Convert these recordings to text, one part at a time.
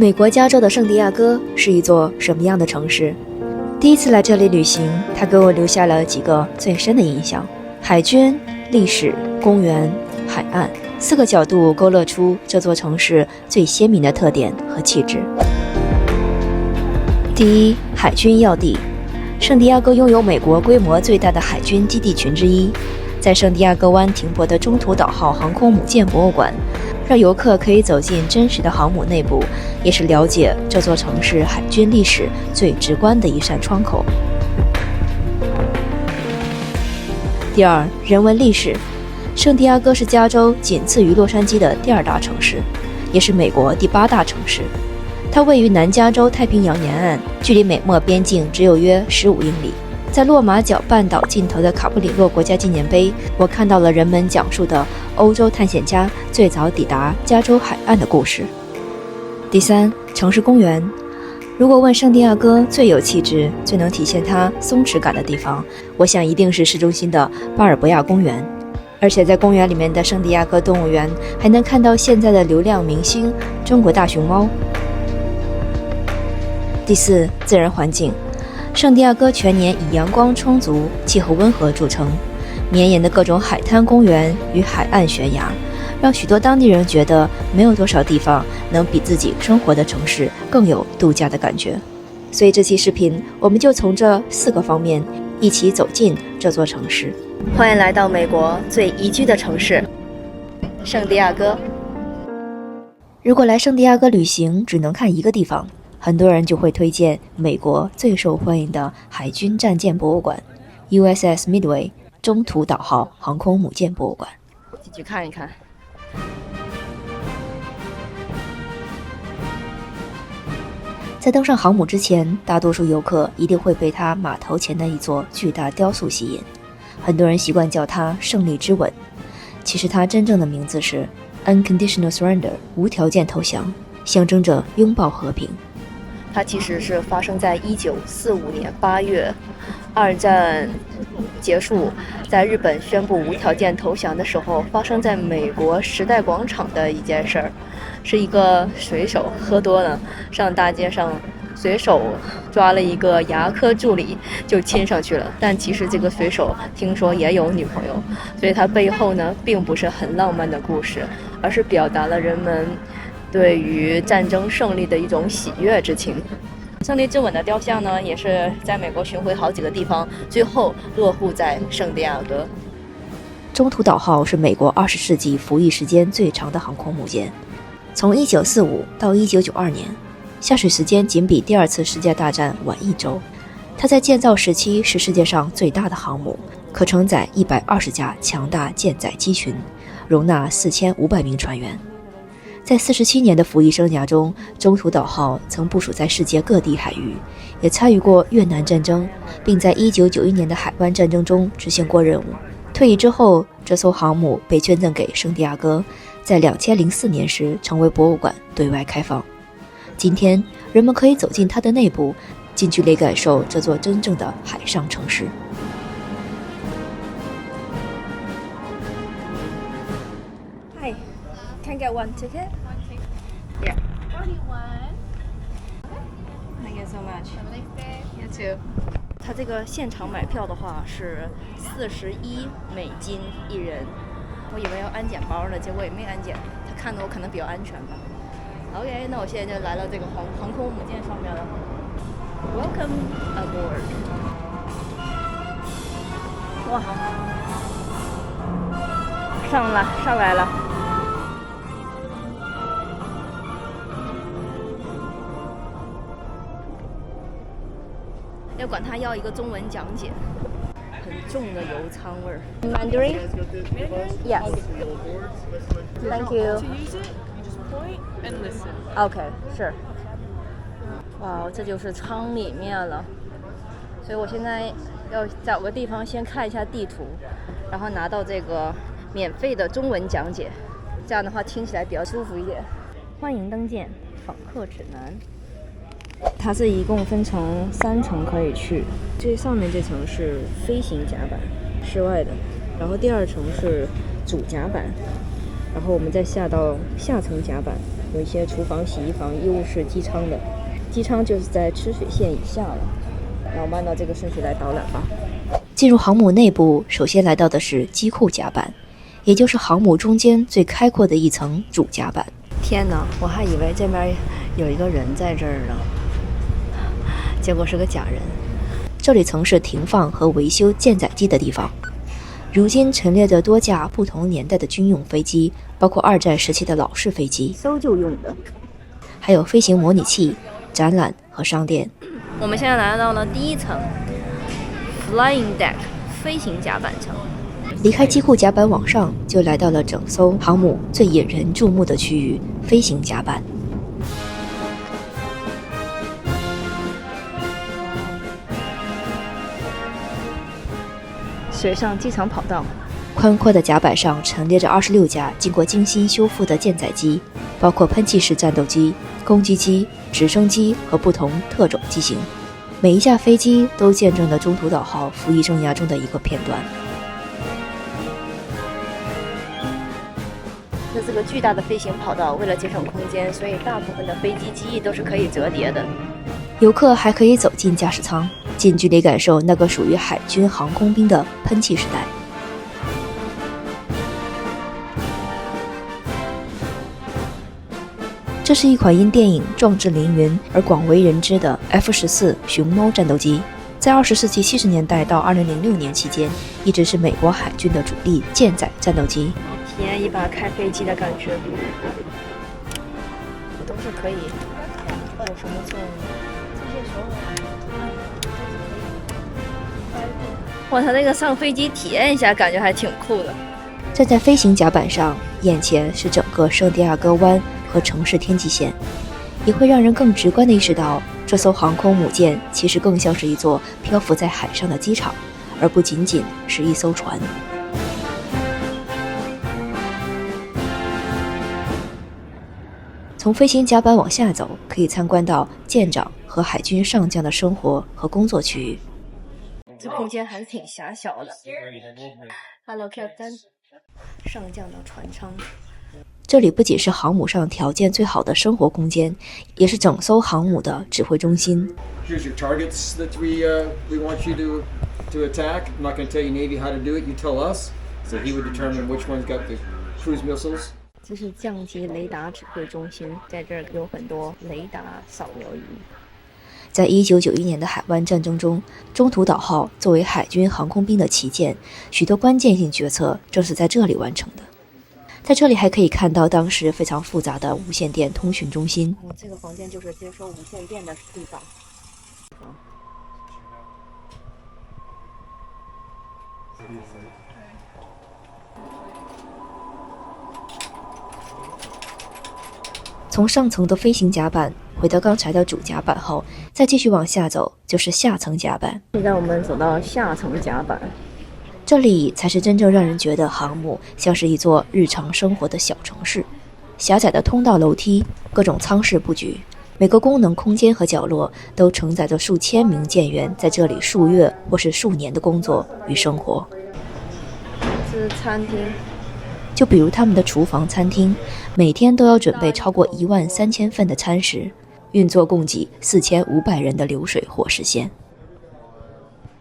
美国加州的圣地亚哥是一座什么样的城市？第一次来这里旅行，它给我留下了几个最深的印象：海军、历史、公园、海岸，4个角度勾勒出这座城市最鲜明的特点和气质。第一，海军要地。圣地亚哥拥有美国规模最大的海军基地群之一，在圣地亚哥湾停泊的中途岛号航空母舰博物馆，让游客可以走进真实的航母内部，也是了解这座城市海军历史最直观的一扇窗口。第二，人文历史。圣地亚哥是加州仅次于洛杉矶的第2大城市，也是美国第8大城市。它位于南加州太平洋沿岸，距离美墨边境只有约15英里。在落马角半岛尽头的卡布里洛国家纪念碑，我看到了人们讲述的欧洲探险家最早抵达加州海岸的故事。第三，城市公园。如果问圣地亚哥最有气质、最能体现它松弛感的地方，我想一定是市中心的巴尔博亚公园。而且在公园里面的圣地亚哥动物园，还能看到现在的流量明星中国大熊猫。第四，自然环境。圣地亚哥全年以阳光充足、气候温和著称，绵延的各种海滩公园与海岸悬崖，让许多当地人觉得没有多少地方能比自己生活的城市更有度假的感觉。所以这期视频，我们就从这4个方面一起走进这座城市。欢迎来到美国最宜居的城市——圣地亚哥。如果来圣地亚哥旅行只能看一个地方，很多人就会推荐美国最受欢迎的海军战舰博物馆 USS Midway 中途岛号航空母舰博物馆。进去看一看。在登上航母之前，大多数游客一定会被它码头前的一座巨大雕塑吸引，很多人习惯叫它胜利之吻。其实它真正的名字是 Unconditional Surrender 无条件投降，象征着拥抱和平。它其实是发生在1945年8月，二战结束，在日本宣布无条件投降的时候，发生在美国时代广场的一件事儿，是一个水手喝多了，上大街上随手抓了一个牙科助理就亲上去了。但其实这个水手听说也有女朋友，所以他背后呢并不是很浪漫的故事，而是表达了人们对于战争胜利的一种喜悦之情。胜利之吻的雕像呢，也是在美国巡回好几个地方，最后落户在圣地亚哥。中途岛号是美国20世纪服役时间最长的航空母舰，从1945到1992年，下水时间仅比第2次世界大战晚1周。它在建造时期是世界上最大的航母，可承载120架强大舰载机群，容纳4500名船员。在47年的服役生涯中，中途岛号曾部署在世界各地海域，也参与过越南战争，并在1991年的海湾战争中执行过任务。退役之后，这艘航母被捐赠给圣地亚哥，在2004年时成为博物馆对外开放。今天，人们可以走进它的内部，近距离感受这座真正的海上城市。Can get one ticket? Yeah. 41. Thank you so much. Have a nice day. You too. 它这个现场买票的话是41美金一人，我以为要安检包了，结果也没安检。他看的我可能比较安全吧。OK， 那我现在就来到这个航空母舰上面了。Welcome aboard。哇，上来了。要管他要一个中文讲解，很重的油舱味儿。Mandarin? Yes. Thank you. To use it, you just point and listen. Okay, sure. 哇，这就是舱里面了。所以我现在要找个地方先看一下地图，然后拿到这个免费的中文讲解，这样的话听起来比较舒服一点。欢迎登舰，访客指南。它是一共分成3层可以去，最上面这层是飞行甲板，室外的，然后第2层是主甲板，然后我们再下到下层甲板，有一些厨房、洗衣房、医务室、机舱的。机舱就是在吃水线以下了。那我们按照这个顺序来导览吧。进入航母内部，首先来到的是机库甲板，也就是航母中间最开阔的一层主甲板。天哪，我还以为这边有一个人在这儿呢，结果是个假人。这里曾是停放和维修舰载机的地方，如今陈列着多架不同年代的军用飞机，包括2战时期的老式飞机，搜救用的，还有飞行模拟器、展览和商店。我们现在来到了第一层 Flying Deck 飞行甲板层。离开机库甲板往上，就来到了整艘航母最引人注目的区域——飞行甲板。水上机场跑道，宽阔的甲板上陈列着26架经过精心修复的舰载机，包括喷气式战斗机、攻击机、直升机和不同特种机型。每一架飞机都见证了中途岛号服役生涯中的一个片段。这是个巨大的飞行跑道，为了节省空间，所以大部分的飞机机翼都是可以折叠的。游客还可以走进驾驶舱，近距离感受那个属于海军航空兵的喷气时代。这是一款因电影《壮志凌云》而广为人知的 F-14熊猫战斗机，在20世纪70年代到2006年期间，一直是美国海军的主力舰载战斗机。体验一把开飞机的感觉，都是可以。有什么作用？这些时候，哇，他那个上飞机体验一下，感觉还挺酷的。站在飞行甲板上，眼前是整个圣地亚哥湾和城市天际线，也会让人更直观地意识到，这艘航空母舰其实更像是一座漂浮在海上的机场，而不仅仅是一艘船。从飞行甲板往下走，可以参观到舰长和海军上将的生活和工作区域。这空间还是挺狭小的。Hello Captain， 上将的船舱。这里不仅是航母上条件最好的生活空间，也是整艘航母的指挥中心。Here's your targets that we want you to attack. I'm not going to tell you Navy how to do it. You tell us. So he would determine which one's got the cruise missiles. 这是降级雷达指挥中心，在这儿有很多雷达扫描仪。在1991年的海湾战争中，中途岛号作为海军航空兵的旗舰，许多关键性决策正是在这里完成的。在这里还可以看到当时非常复杂的无线电通讯中心。这个房间就是接收无线电的地方。从上层的飞行甲板回到刚才的主甲板后，再继续往下走就是下层甲板。现在我们走到下层甲板，这里才是真正让人觉得航母像是一座日常生活的小城市。狭窄的通道、楼梯，各种舱室布局，每个功能空间和角落都承载着数千名舰员在这里数月或是数年的工作与生活。这是餐厅。就比如他们的厨房餐厅，每天都要准备超过13000份的餐食，运作供给4500人的流水伙食线。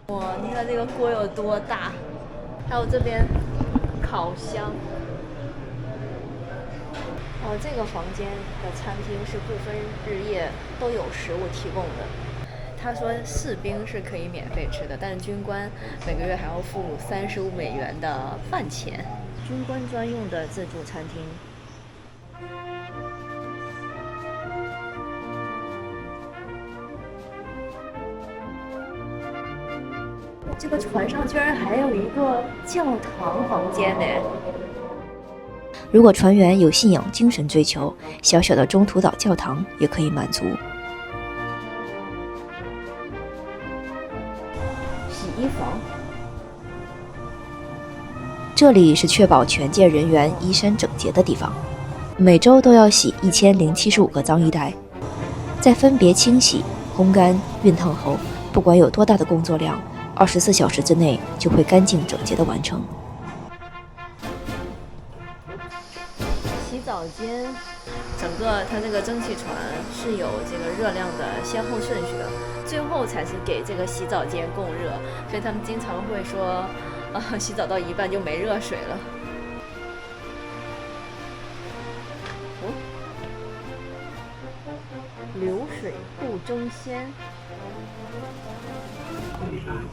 哇，你看这个锅有多大，还有这边烤箱。这个房间的餐厅是不分日夜都有食物提供的。他说士兵是可以免费吃的，但是军官每个月还要付35美元的饭钱。军官专用的自助餐厅。这个船上居然还有一个教堂房间呢！如果船员有信仰精神追求，小小的中途岛教堂也可以满足。洗衣房。这里是确保全舰人员衣衫整洁的地方，每周都要洗1075个脏衣袋，在分别清洗、烘干、熨烫后，不管有多大的工作量，24小时之内就会干净整洁的完成。洗澡间整个它这个蒸汽船是有这个热量的先后顺序的，最后才是给这个洗澡间供热，所以他们经常会说，洗澡到一半就没热水了。流水不争先，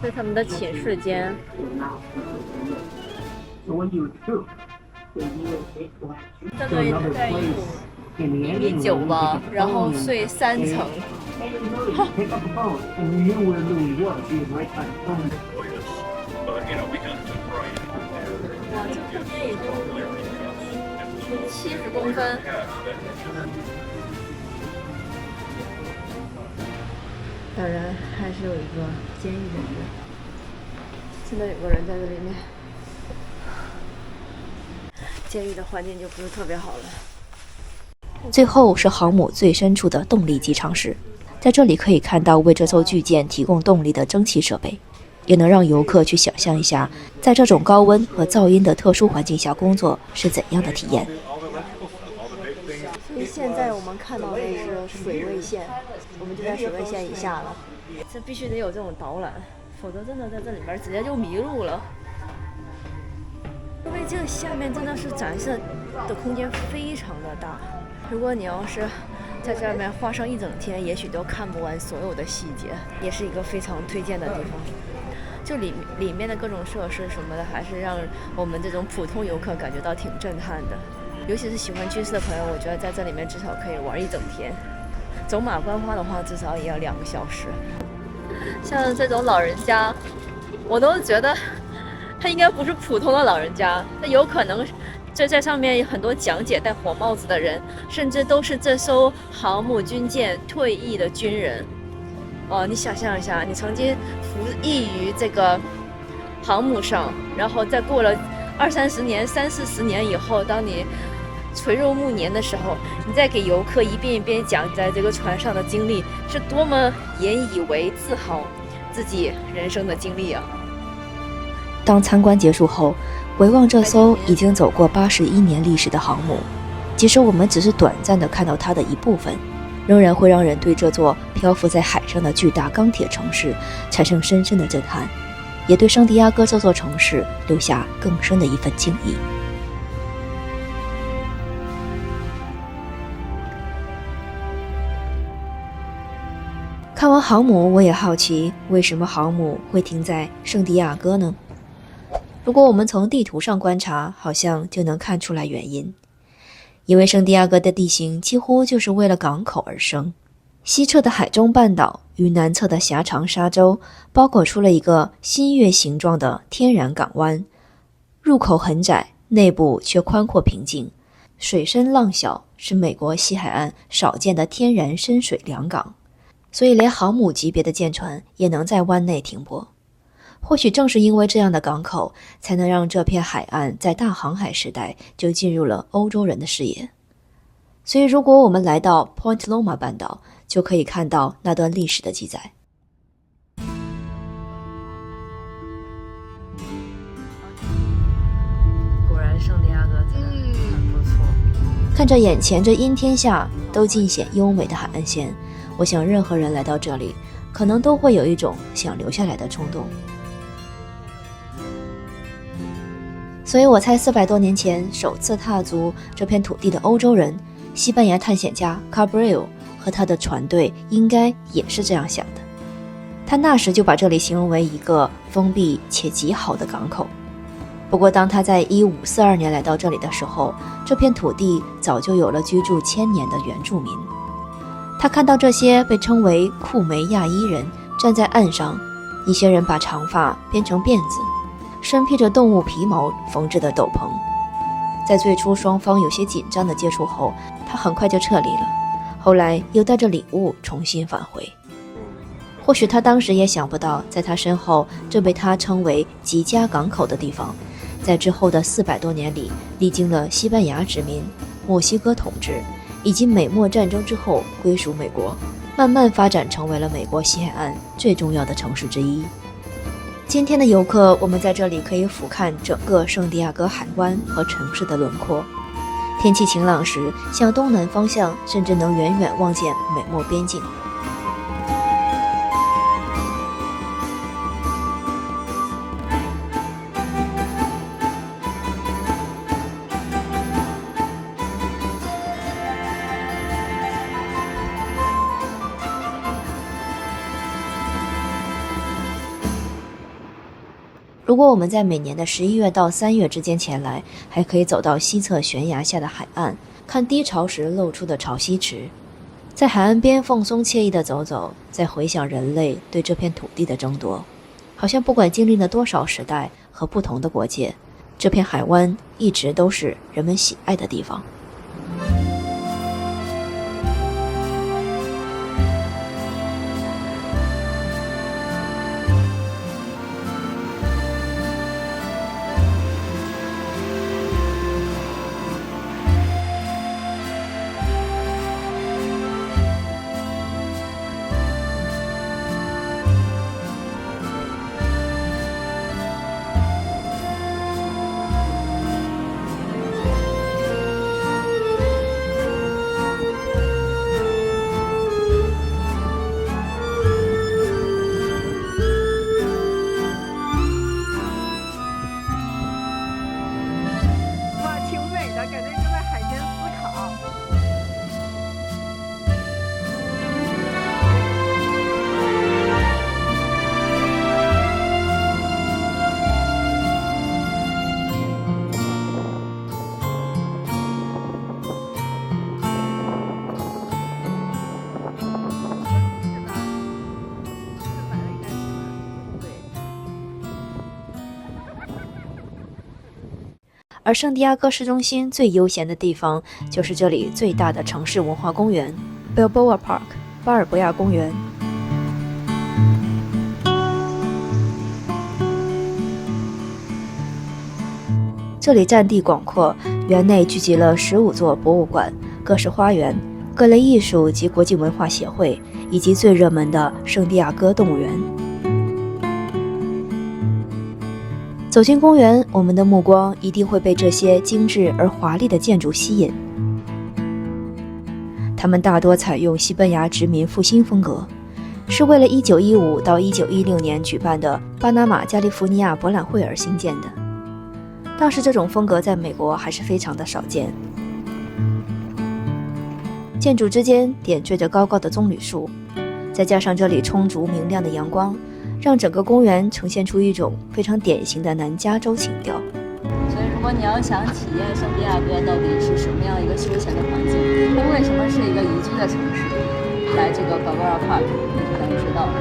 这是他们的寝室间。这个大概有1.9米吧，然后睡3层。哇，这空间也就70公分。当然还是有一个监狱的人，现在有个人在这里面。监狱的环境就不是特别好了。最后是航母最深处的动力机舱室，在这里可以看到为这艘巨舰提供动力的蒸汽设备，也能让游客去想象一下，在这种高温和噪音的特殊环境下工作是怎样的体验。所以现在我们看到的是水位线，我们就在水位线以下了。这必须得有这种导览，否则真的在这里面直接就迷路了。因为这个下面真的是展示的空间非常的大，如果你要是在这面花上一整天，也许都看不完所有的细节，也是一个非常推荐的地方。就里面的各种设施什么的，还是让我们这种普通游客感觉到挺震撼的。尤其是喜欢军事的朋友，我觉得在这里面至少可以玩一整天。走马观花的话，至少也要2个小时。像这种老人家，我都觉得他应该不是普通的老人家，他有可能在上面有很多讲解戴火帽子的人，甚至都是这艘航母军舰退役的军人。你想象一下，你曾经服役于这个航母上，然后再过了20-30年、30-40年以后，当你垂入暮年的时候，你再给游客一遍一遍讲在这个船上的经历，是多么引以为自豪自己人生的经历啊！当参观结束后，回望这艘已经走过81年历史的航母，即使我们只是短暂地看到它的一部分，仍然会让人对这座漂浮在海上的巨大钢铁城市产生深深的震撼，也对圣地亚哥这座城市留下更深的一份敬意。看完航母，我也好奇，为什么航母会停在圣地亚哥呢？如果我们从地图上观察，好像就能看出来原因。因为圣地亚哥的地形几乎就是为了港口而生，西侧的海中半岛与南侧的狭长沙洲包裹出了一个新月形状的天然港湾，入口很窄，内部却宽阔平静，水深浪小，是美国西海岸少见的天然深水良港，所以连航母级别的舰船也能在湾内停泊。或许正是因为这样的港口，才能让这片海岸在大航海时代就进入了欧洲人的视野。所以如果我们来到 Point Loma 半岛，就可以看到那段历史的记载。果然圣地亚哥真的很不错。看着眼前这阴天下都尽显优美的海岸线，我想任何人来到这里，可能都会有一种想留下来的冲动。所以我猜400多年前首次踏足这片土地的欧洲人，西班牙探险家 Cabrillo 和他的船队应该也是这样想的。他那时就把这里形容为一个封闭且极好的港口。不过当他在1542年来到这里的时候，这片土地早就有了居住1000年的原住民。他看到这些被称为库梅亚伊人站在岸上，一些人把长发编成辫子，身披着动物皮毛缝制的斗篷。在最初双方有些紧张的接触后，他很快就撤离了，后来又带着礼物重新返回。或许他当时也想不到，在他身后这被他称为吉加港口的地方，在之后的400多年里，历经了西班牙殖民、墨西哥统治以及美墨战争之后归属美国，慢慢发展成为了美国西海岸最重要的城市之一。今天的游客，我们在这里可以俯瞰整个圣地亚哥海湾和城市的轮廓，天气晴朗时，向东南方向甚至能远远望见美墨边境。如果我们在每年的11月到3月之间前来，还可以走到西侧悬崖下的海岸，看低潮时露出的潮汐池，在海岸边放松惬意地走走，再回想人类对这片土地的争夺，好像不管经历了多少时代和不同的国界，这片海湾一直都是人们喜爱的地方。而圣地亚哥市中心最悠闲的地方，就是这里最大的城市文化公园 Balboa Park 巴尔博亚公园。这里占地广阔，园内聚集了15座博物馆、各式花园、各类艺术及国际文化协会，以及最热门的圣地亚哥动物园。走进公园，我们的目光一定会被这些精致而华丽的建筑吸引。它们大多采用西班牙殖民复兴风格，是为了1915到1916年举办的巴拿马加利福尼亚博览会而兴建的。当时这种风格在美国还是非常的少见。建筑之间点缀着高高的棕榈树，再加上这里充足明亮的阳光，让整个公园呈现出一种非常典型的南加州情调。所以如果你要想体验圣地亚哥到底是什么样一个休闲的环境，它为什么是一个宜居的城市，来这个 Balboa Park 你就能知道了。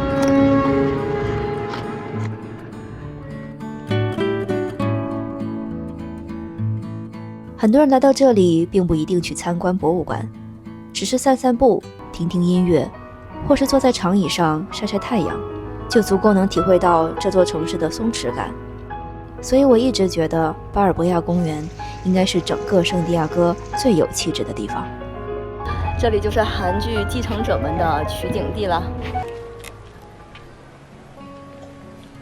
很多人来到这里并不一定去参观博物馆，只是散散步、听听音乐，或是坐在长椅上晒晒太阳，就足够能体会到这座城市的松弛感。所以我一直觉得巴尔博亚公园应该是整个圣地亚哥最有气质的地方。这里就是韩剧继承者们的取景地了。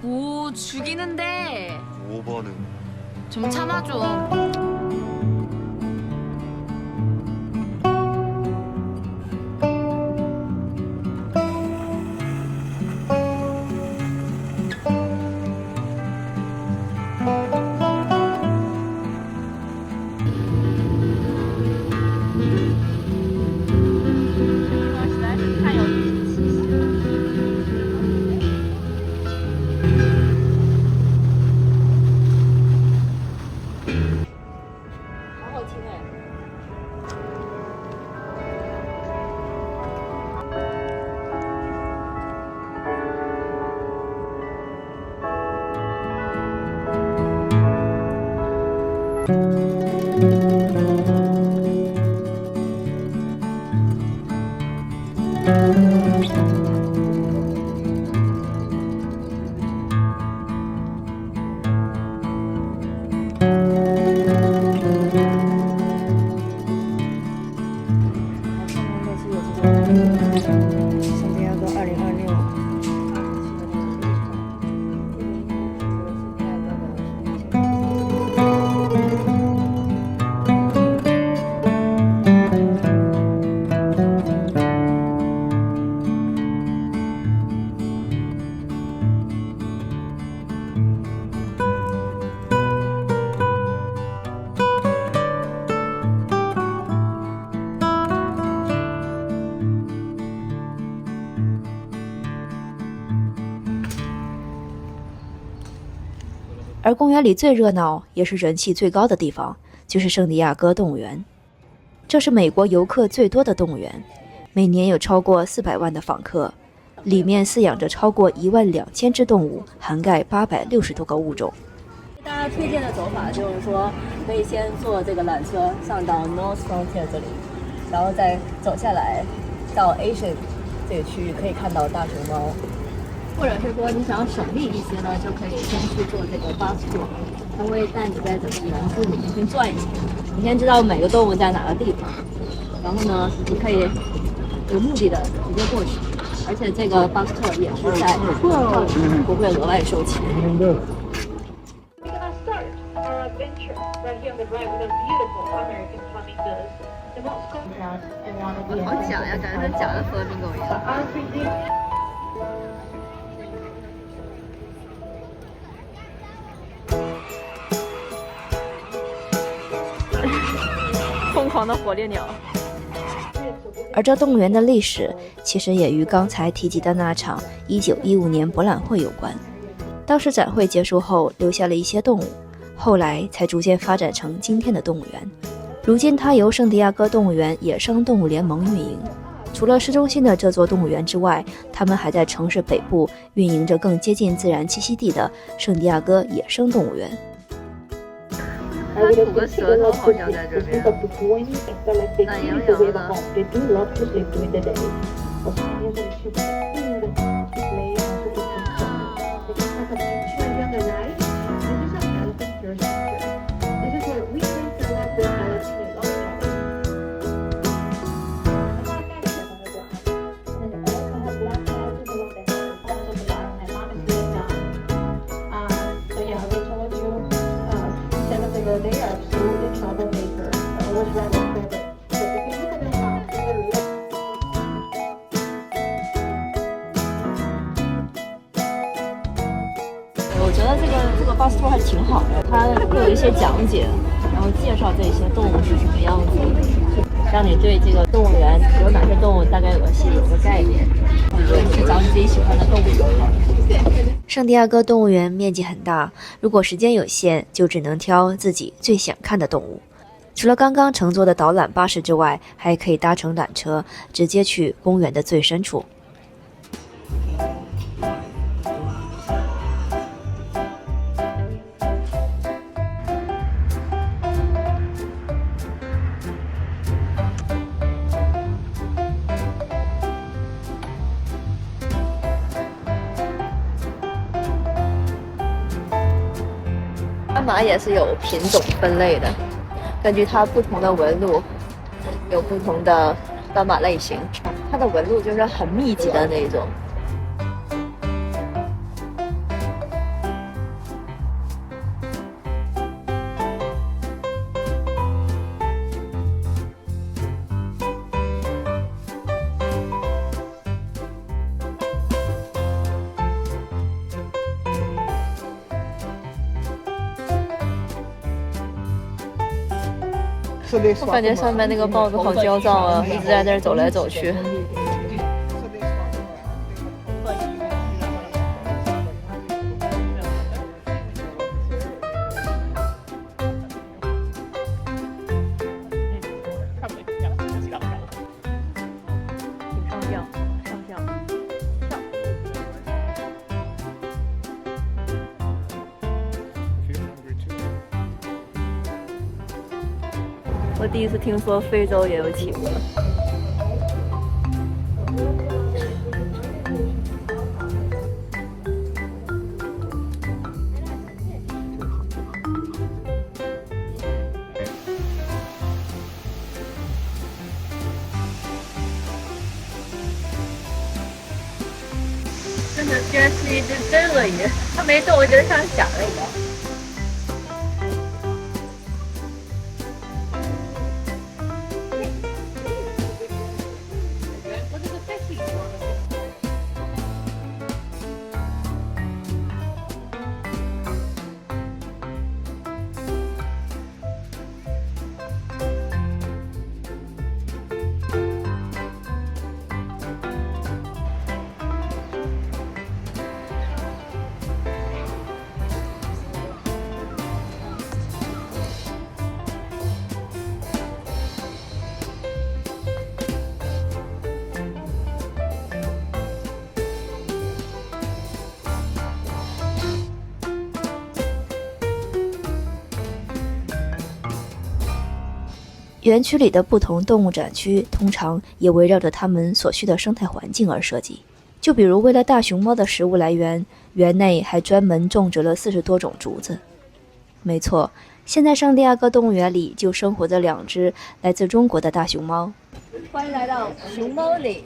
오 죽이는데 5번은 좀 참아줘. 而公园里最热闹也是人气最高的地方，就是圣地亚哥动物园。这是美国游客最多的动物园，每年有超过400万的访客，里面饲养着超过12000只动物，涵盖860多个物种。大家推荐的走法就是说，可以先坐这个缆车上到 North Frontier 这里，然后再走下来到 Asian 这个区域，可以看到大熊猫。或者是说你想要省力一些呢，就可以先去做这个 bus tour， 它会带你在整个园区里面先转一圈，你先知道每个动物在哪个地方，然后呢，你可以有目的的直接过去，而且这个 bus tour 也是在不会额外收钱。好假呀，感觉跟假的和平狗一样。疯狂的火烈鸟。而这动物园的历史其实也与刚才提及的那场1915年博览会有关。当时展会结束后留下了一些动物，后来才逐渐发展成今天的动物园。如今它由圣地亚哥动物园野生动物联盟运营。除了市中心的这座动物园之外，他们还在城市北部运营着更接近自然栖息地的圣地亚哥野生动物园。它吐个舌头好像在这边，懒洋洋的。我觉得这个 bus tour 还挺好的，它会有一些讲解，然后介绍这些动物是什么样子，让你对这个动物园有哪些动物大概有个概念，去找你自己喜欢的动物就好了。圣地亚哥动物园面积很大，如果时间有限，就只能挑自己最想看的动物。除了刚刚乘坐的导览巴士之外，还可以搭乘缆车，直接去公园的最深处。斑马也是有品种分类的，根据它不同的纹路，有不同的斑马类型。它的纹路就是很密集的那种。我感觉上面那个豹子好焦躁啊，一直在那儿走来走去。我第一次听说非洲也有企鹅。真的，居然是一只真鳄鱼，它没动，我觉得像假的一样。园区里的不同动物展区通常也围绕着它们所需的生态环境而设计。就比如为了大熊猫的食物来源，园内还专门种植了40多种竹子。没错，现在圣地亚哥动物园里就生活着2只来自中国的大熊猫。欢迎来到熊猫岭。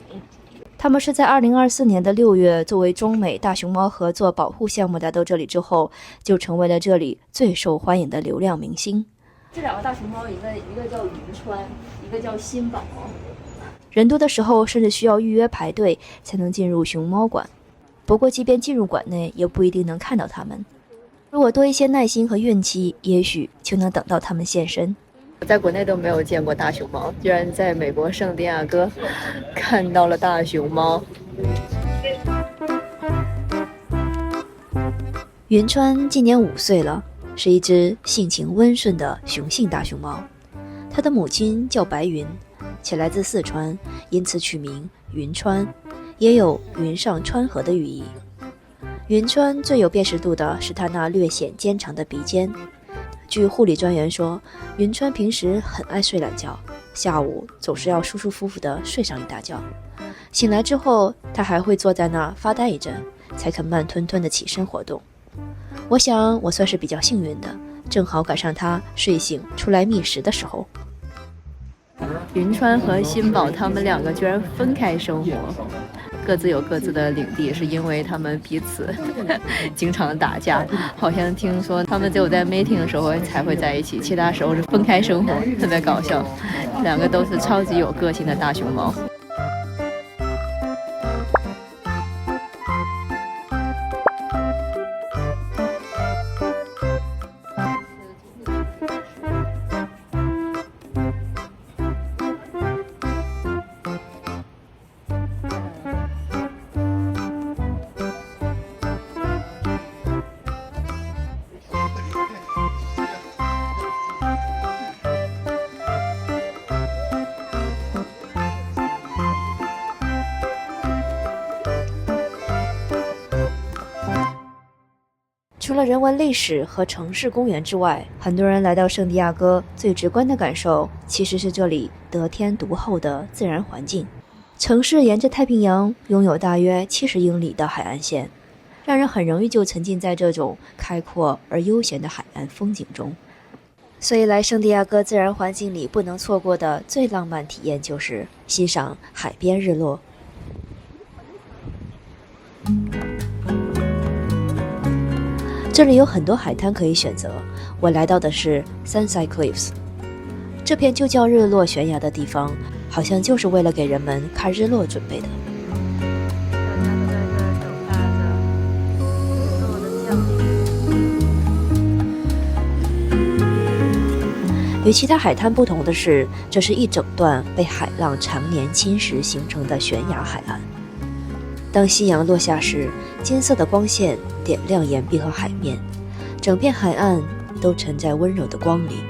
它们是在2024年的6月作为中美大熊猫合作保护项目来到这里之后，就成为了这里最受欢迎的流量明星。这2个大熊猫，一个叫云川，一个叫新宝。人多的时候甚至需要预约排队才能进入熊猫馆。不过即便进入馆内，也不一定能看到它们。如果多一些耐心和运气，也许就能等到它们现身。我在国内都没有见过大熊猫，居然在美国圣地亚哥看到了大熊猫。云川今年5岁了，是一只性情温顺的雄性大熊猫。它的母亲叫白云，且来自四川，因此取名云川，也有云上川河的寓意。云川最有辨识度的是它那略显尖长的鼻尖。据护理专员说，云川平时很爱睡懒觉，下午总是要舒舒服服地睡上一大觉。醒来之后，它还会坐在那发呆一阵，才肯慢吞吞地起身活动。我想我算是比较幸运的，正好赶上它睡醒出来觅食的时候。云川和新宝他们2个居然分开生活，各自有各自的领地，是因为他们彼此经常打架。好像听说他们只有在 mating 的时候才会在一起，其他时候是分开生活，特别搞笑。2个都是超级有个性的大熊猫。除了人文历史和城市公园之外，很多人来到圣地亚哥最直观的感受其实是这里得天独厚的自然环境。城市沿着太平洋拥有大约70英里的海岸线，让人很容易就沉浸在这种开阔而悠闲的海岸风景中。所以来圣地亚哥自然环境里不能错过的最浪漫体验就是欣赏海边日落。这里有很多海滩可以选择，我来到的是 Sunset Cliffs。 这片就叫日落悬崖的地方，好像就是为了给人们看日落准备的。与其他海滩不同的是，这是一整段被海浪常年侵蚀形成的悬崖海岸。当夕阳落下时，金色的光线点亮岩壁和海面，整片海岸都沉在温柔的光里。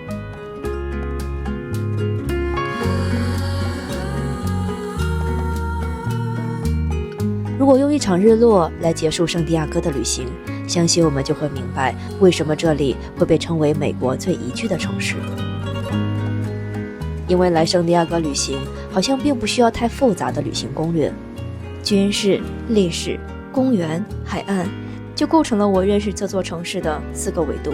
如果用一场日落来结束圣地亚哥的旅行，相信我们就会明白为什么这里会被称为美国最宜居的城市。因为来圣地亚哥旅行好像并不需要太复杂的旅行攻略，军事、历史、公园、海岸就构成了我认识这座城市的4个维度。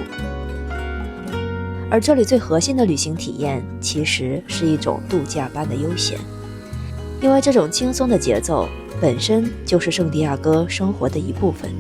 而这里最核心的旅行体验其实是一种度假般的悠闲，因为这种轻松的节奏本身就是圣地亚哥生活的一部分。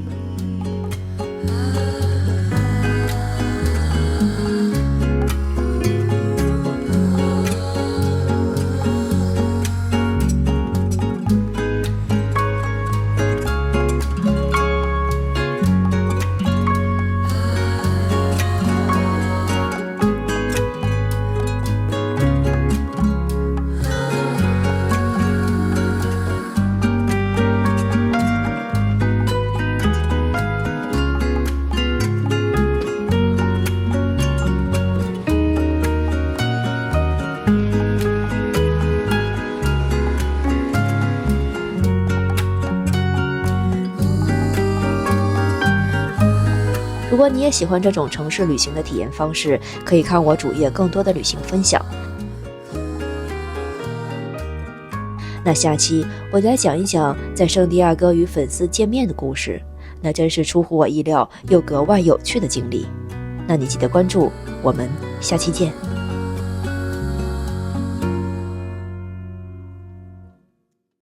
如果你也喜欢这种城市旅行的体验方式，可以看我主页更多的旅行分享。那下期我来讲一讲在圣地亚哥与粉丝见面的故事，那真是出乎我意料又格外有趣的经历。那你记得关注，我们下期见。